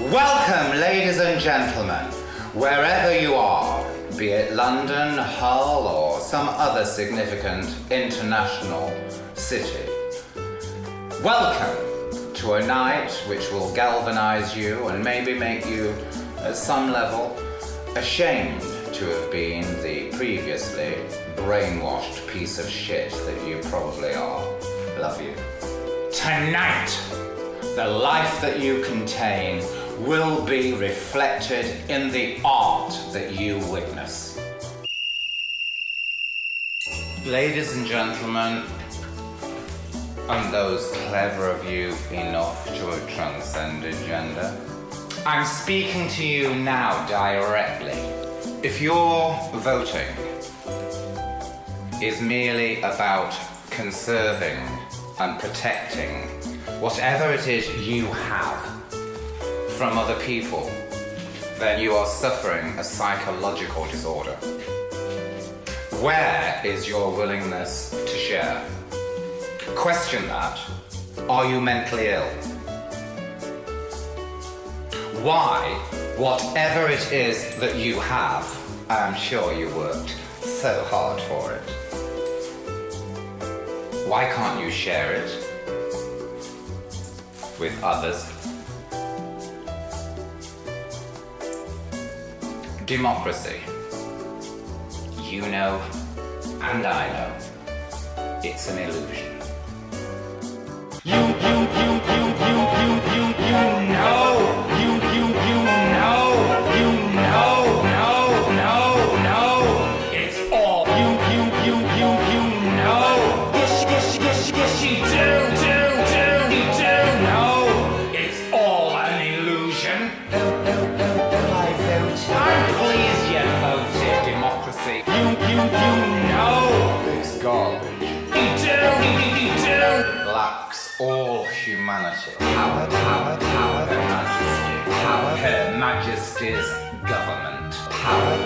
Welcome, ladies and gentlemen, wherever you are, be it London, Hull, or some other significant international city. Welcome to a night which will galvanize you and maybe make you, at some level, ashamed to have been the previously brainwashed piece of shit that you probably are. Love you. Tonight, the life that you contain will be reflected in the art that you witness. Ladies and gentlemen, and those clever of you enough to have transcended gender, I'm speaking to you now directly. If your voting is merely about conserving and protecting whatever it is you have from other people, then you are suffering a psychological disorder. Where is your willingness to share? Question that. Are you mentally ill? Why, whatever it is that you have, I'm sure you worked so hard for it, why can't you share it with others? Democracy. You know, and I know, it's an illusion. You know, it's all you know. Yes, you do know. It's all an illusion. I'm pleased you voted democracy. You know it's garbage. You do. Lacks all humanity. Power, Her Majesty's government. Power,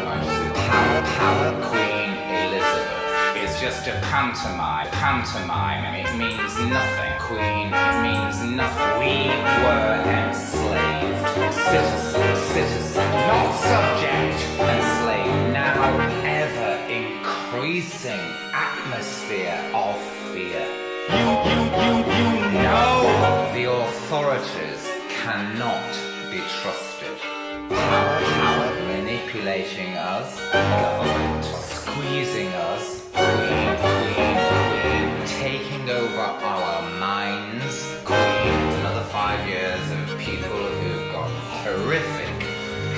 Queen Elizabeth. It's just a pantomime. It means nothing. Queen, it means nothing. We were enslaved. Citizens, not subject. Enslaved. Now, ever increasing atmosphere of fear. You know. The authorities cannot be trusted. Power manipulating us. Government squeezing us. Queen, taking over our minds. Queen, another 5 years of people who've got horrific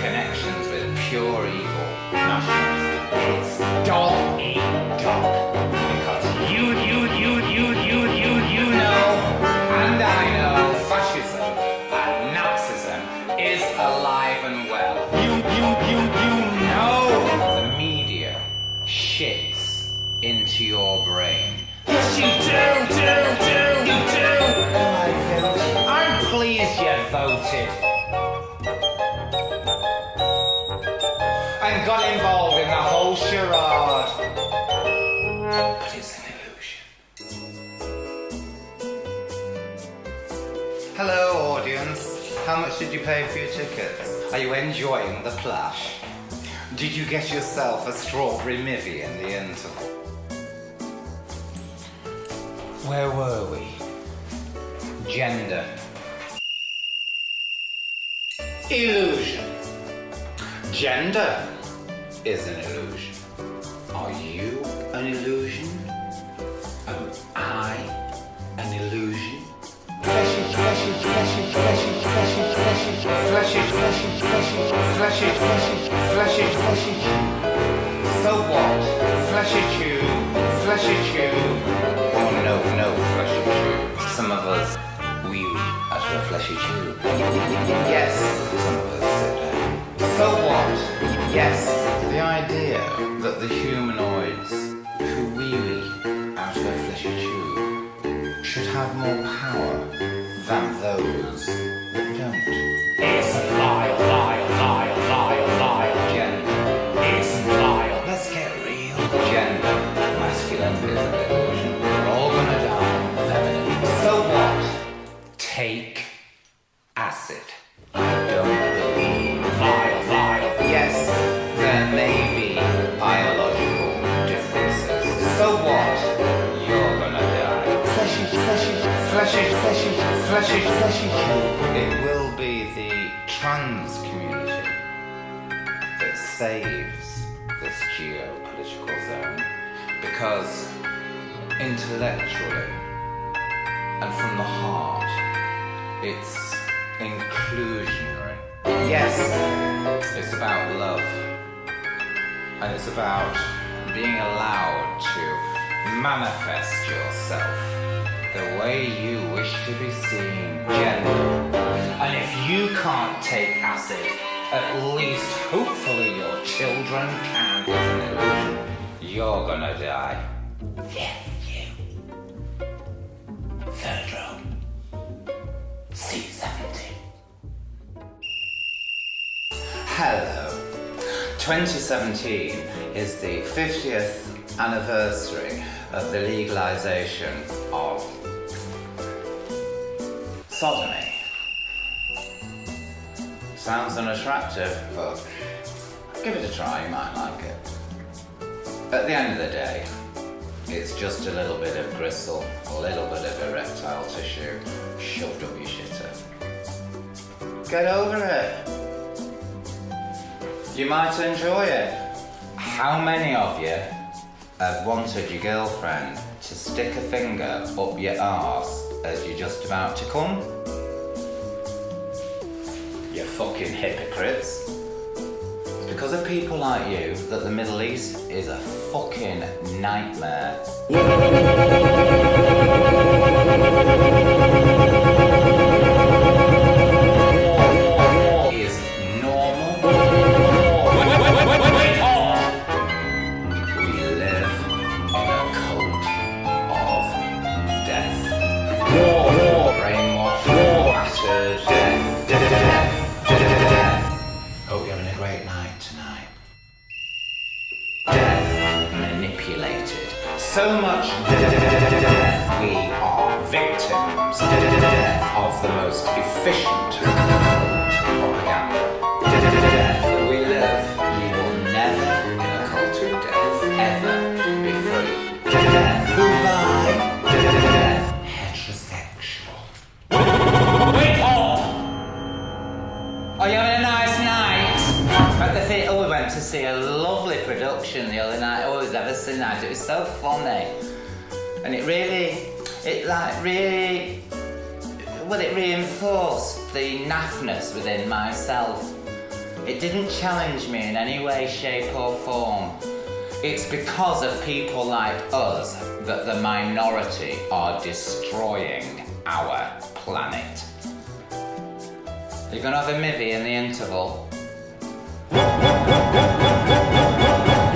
connections with pure evil nationalism. It's dog eat dog. Because you know, and I know, fascism and Nazism is alive and well. You know. The media shits into your brain. Yes, you do. I'm pleased you voted. And got involved in the whole charade. But it's an illusion. Hello, audience. How much did you pay for your tickets? Are you enjoying the plush? Did you get yourself a strawberry mivvy in the interval? Where were we? Gender. Illusion. Gender is an illusion. Are you an illusion? Am I an illusion? So what? Fleshy tube. Oh no, fleshy tube. Some of us wee out of a fleshy tube. Yes, some of us sit down. So what? Yes, the idea that the humanoids who wee out of a fleshy tube should have more power than those that don't. It's a lie. Gender. It's a lie. Let's get real. Gender. Masculine is an illusion. We're all gonna die. Feminine. So what? Take acid. I don't so what? You're gonna die. Fleshy. It will be the trans community that saves this geopolitical zone, because intellectually and from the heart, it's inclusionary. Yes, it's about love, and it's about being allowed to manifest yourself the way you wish to be seen, gender. And if you can't take acid, at least hopefully your children can. It's an illusion. You're gonna die. Yeah, you. Third row. C-17. Hello. 2017 is the 50th anniversary of the legalization of sodomy. Sounds unattractive, but give it a try, you might like it. At the end of the day, it's just a little bit of gristle, a little bit of erectile tissue shoved up your shitter. Get over it. You might enjoy it. How many of you have wanted your girlfriend to stick a finger up your arse as you're just about to come? You fucking hypocrites. It's because of people like you that the Middle East is a fucking nightmare. Is normal. We live in a cult of death. Brainwash, battered, death. Hope you're having a great night tonight. Death manipulated. So much death. We are victims of the most efficient propaganda. We live. You will never, in a cult of death, ever be free. Who by? Heterosexual. Are you having a nice night? At the theatre, we went to see a lovely production the other night. Oh, it was ever seen that. It was so funny. And it reinforced the naffness within myself. It didn't challenge me in any way, shape or form. It's because of people like us that the minority are destroying our planet. You're gonna have a mivvy in the interval.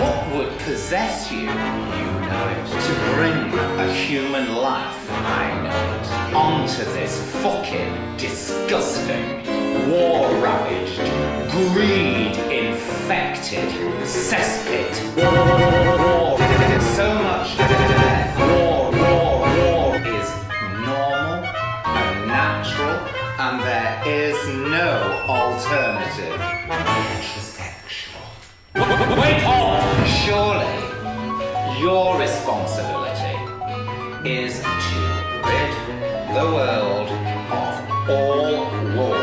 What would possess you, you know it, to bring a human life, I know it, onto this fucking disgusting, war-ravaged, greed-infected cesspit. So much death. War is normal and natural, and there is no alternative. Heterosexual. Wait on! Surely, your responsibility is to rid the world of all war.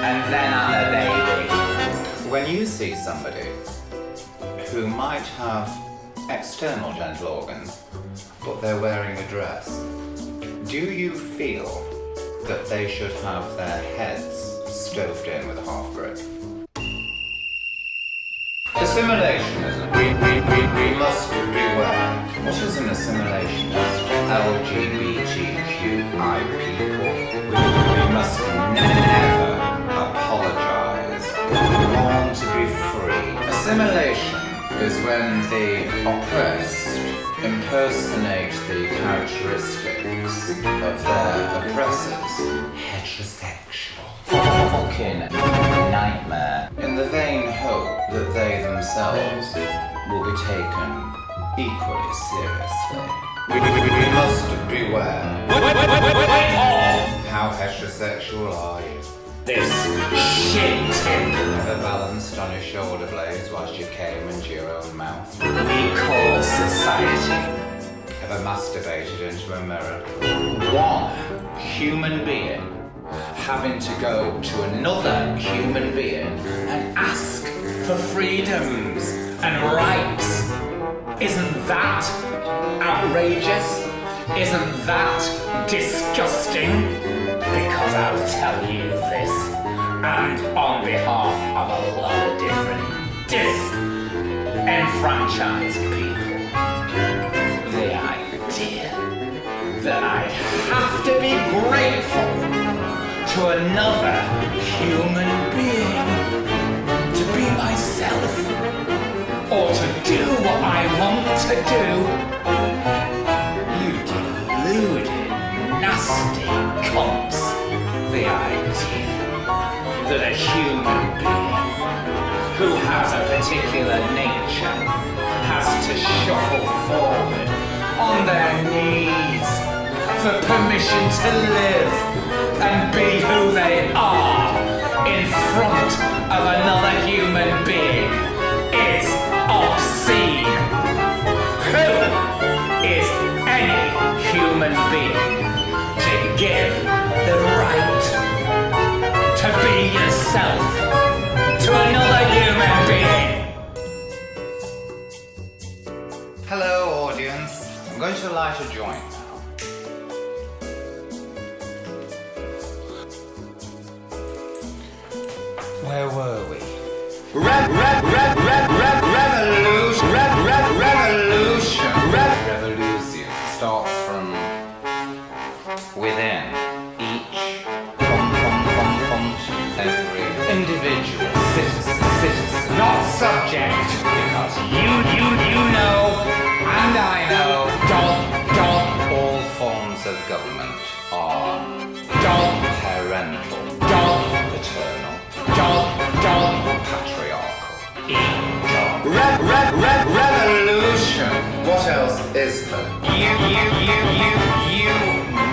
And then I'm a baby. When you see somebody who might have external genital organs, but they're wearing a dress, do you feel that they should have their heads stoved in with a half brick? Assimilationism. We must beware. What is an assimilationist? LGBTQI people. We must never apologize. We want to be free. Assimilation is when the oppressed impersonate the characteristics of their oppressors. Heterosexual. Fucking nightmare. In the vain hope that they themselves will be taken equally seriously. We must beware. How heterosexual are you? This shit never balanced on your shoulder blades whilst you came into your own mouth. We call society fixated into a mirror. One human being having to go to another human being and ask for freedoms and rights. Isn't that outrageous? Isn't that disgusting? Because I'll tell you this, and on behalf of a lot of different disenfranchised people, the idea that I'd have to be grateful to another human being to be myself or to do what I want to do. You deluded, nasty cunts. The idea that a human being who has a particular nature has to shuffle forward on their knees for permission to live and be who they are in front of another human being is obscene. Who is any human being to give the right to be yourself to another human being? Hello, audience. I'm going to light a joint now. Where were we? Revolution starts from within each every individual citizen, not subject, because you know, and I know, all forms of government are parental, paternal, patriarchal. Revolution. What else is there? You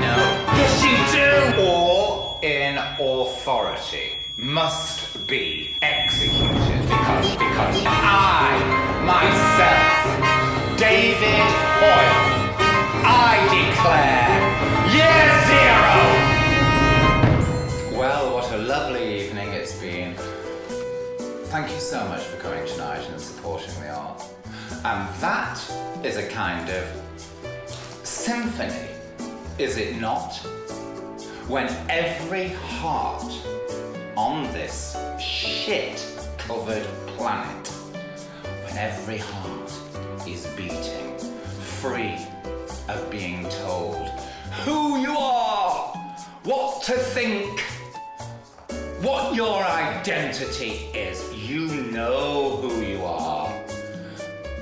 know. Yes, you do. All in authority must be executed because I, myself, David Hoyle, I declare year zero. Well, what a lovely evening it's been. Thank you so much for coming tonight and supporting the art. And that is a kind of symphony, is it not? When every heart on this shit-covered planet, when every heart is beating, free of being told who you are, what to think, what your identity is. You know who you are,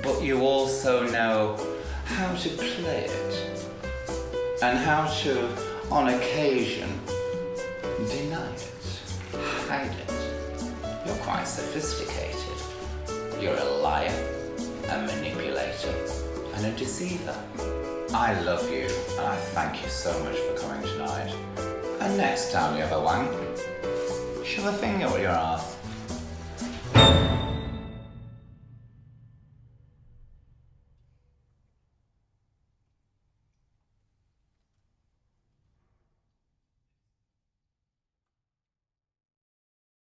but you also know how to play it and how to, on occasion, deny it, hide it. You're quite sophisticated. You're a liar, a manipulator, and a deceiver. I love you, and I thank you so much for coming tonight. And next time you have a wank, shove a finger up your ass.